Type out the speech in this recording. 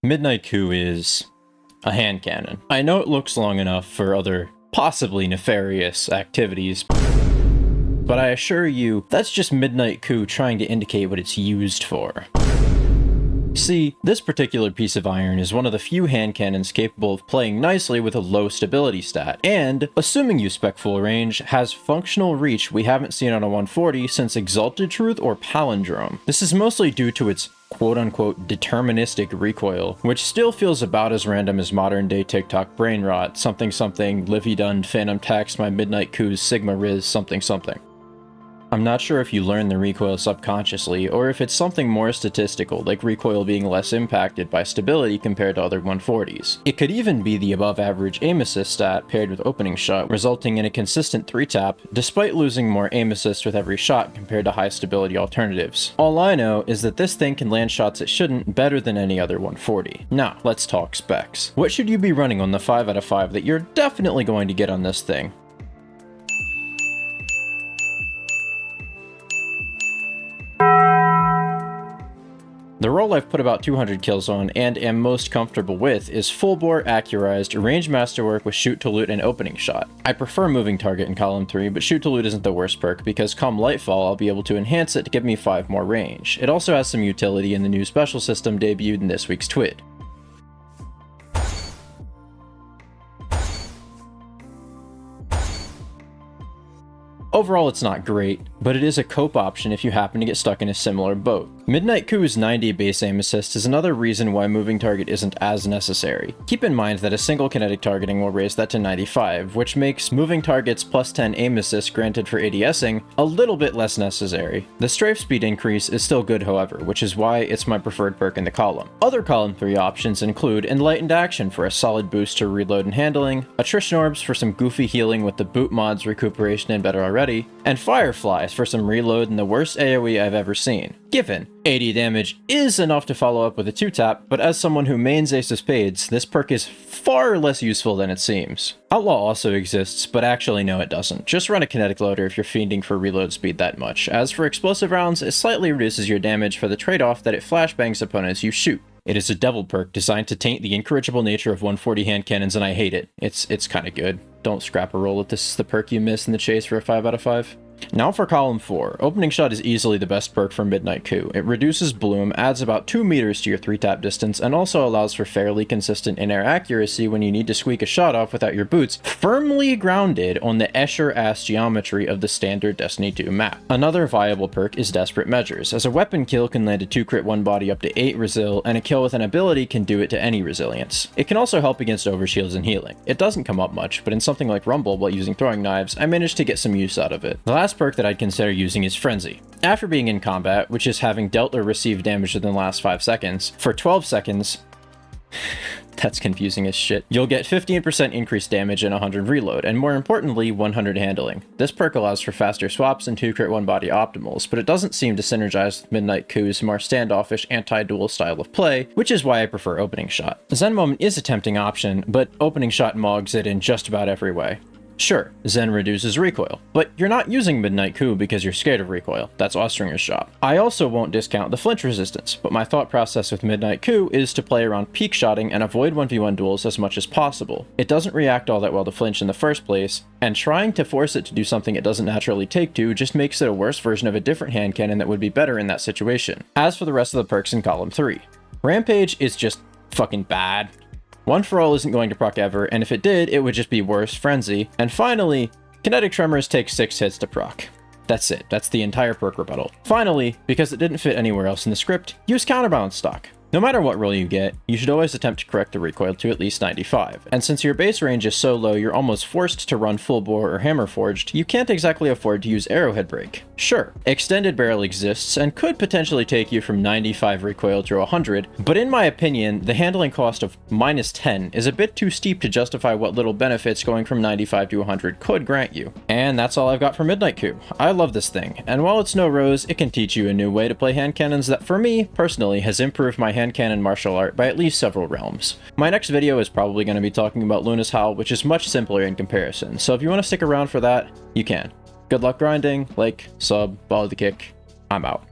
Midnight Coup is a hand cannon. I know it looks long enough for other possibly nefarious activities, but I assure you, that's just Midnight Coup trying to indicate what it's used for. See, this particular piece of iron is one of the few hand cannons capable of playing nicely with a low stability stat, and, assuming you spec full range, has functional reach we haven't seen on a 140 since Exalted Truth or Palindrome. This is mostly due to its quote-unquote deterministic recoil, which still feels about as random as modern-day TikTok brain rot, something something, Livy Dunn, Phantom Text, my Midnight Coup's Sigma Riz, something something. I'm not sure if you learn the recoil subconsciously, or if it's something more statistical, like recoil being less impacted by stability compared to other 140s. It could even be the above-average aim assist stat paired with opening shot, resulting in a consistent 3-tap, despite losing more aim assist with every shot compared to high-stability alternatives. All I know is that this thing can land shots it shouldn't better than any other 140. Now, let's talk specs. What should you be running on the 5 out of 5 that you're definitely going to get on this thing? The role I've put about 200 kills on and am most comfortable with is full bore accurized range masterwork with shoot to loot and opening shot. I prefer moving target in column 3, but shoot to loot isn't the worst perk because come Lightfall I'll be able to enhance it to give me 5 more range. It also has some utility in the new special system debuted in this week's TWID. Overall, it's not great, but it is a cope option if you happen to get stuck in a similar boat. Midnight Coup's 90 base aim assist is another reason why moving target isn't as necessary. Keep in mind that a single kinetic targeting will raise that to 95, which makes moving target's plus 10 aim assist granted for ADSing a little bit less necessary. The strafe speed increase is still good however, which is why it's my preferred perk in the column. Other column 3 options include Enlightened Action for a solid boost to reload and handling, Attrition Orbs for some goofy healing with the boot mods recuperation and better already, and Fireflies for some reload and the worst AoE I've ever seen. Given, 80 damage is enough to follow up with a 2-tap, but as someone who mains Ace of Spades, this perk is far less useful than it seems. Outlaw also exists, but actually no it doesn't. Just run a kinetic loader if you're fiending for reload speed that much. As for explosive rounds, it slightly reduces your damage for the trade-off that it flashbangs opponents you shoot. It is a devil perk designed to taint the incorrigible nature of 140 hand cannons, and I hate it. It's kinda good. Don't scrap a roll if this is the perk you miss in the chase for a 5 out of 5. Now for column 4, opening shot is easily the best perk for Midnight Coup. It reduces bloom, adds about 2 meters to your 3-tap distance, and also allows for fairly consistent in-air accuracy when you need to squeak a shot off without your boots firmly grounded on the Escher-ass geometry of the standard Destiny 2 map. Another viable perk is Desperate Measures, as a weapon kill can land a 2 crit 1 body up to 8 resil, and a kill with an ability can do it to any resilience. It can also help against overshields and healing. It doesn't come up much, but in something like Rumble while using throwing knives, I managed to get some use out of it. The last perk that I'd consider using is Frenzy. After being in combat, which is having dealt or received damage within the last 5 seconds, for 12 seconds, that's confusing as shit, you'll get 15% increased damage and 100 reload, and more importantly, 100 handling. This perk allows for faster swaps and 2 crit 1 body optimals, but it doesn't seem to synergize with Midnight Coup's more standoffish anti-duel style of play, which is why I prefer Opening Shot. Zen Moment is a tempting option, but Opening Shot mogs it in just about every way. Sure, Zen reduces recoil, but you're not using Midnight Coup because you're scared of recoil. That's Ostringer's job. I also won't discount the flinch resistance, but my thought process with Midnight Coup is to play around peak shotting and avoid 1v1 duels as much as possible. It doesn't react all that well to flinch in the first place, and trying to force it to do something it doesn't naturally take to just makes it a worse version of a different hand cannon that would be better in that situation. As for the rest of the perks in column 3, Rampage is just fucking bad. One for All isn't going to proc ever, and if it did, it would just be worse Frenzy. And finally, Kinetic Tremors takes 6 hits to proc. That's it, that's the entire perk rebuttal. Finally, because it didn't fit anywhere else in the script, use Counterbalance stock. No matter what roll you get, you should always attempt to correct the recoil to at least 95, and since your base range is so low you're almost forced to run full bore or hammer forged, you can't exactly afford to use arrowhead break. Sure, extended barrel exists and could potentially take you from 95 recoil to 100, but in my opinion, the handling cost of minus 10 is a bit too steep to justify what little benefits going from 95 to 100 could grant you. And that's all I've got for Midnight Coup. I love this thing, and while it's no rose, it can teach you a new way to play hand cannons that for me, personally, has improved my hand cannon martial art by at least several realms. My next video is probably going to be talking about Luna's Howl, which is much simpler in comparison, so if you want to stick around for that, you can. Good luck grinding, like, sub, follow the kick, I'm out.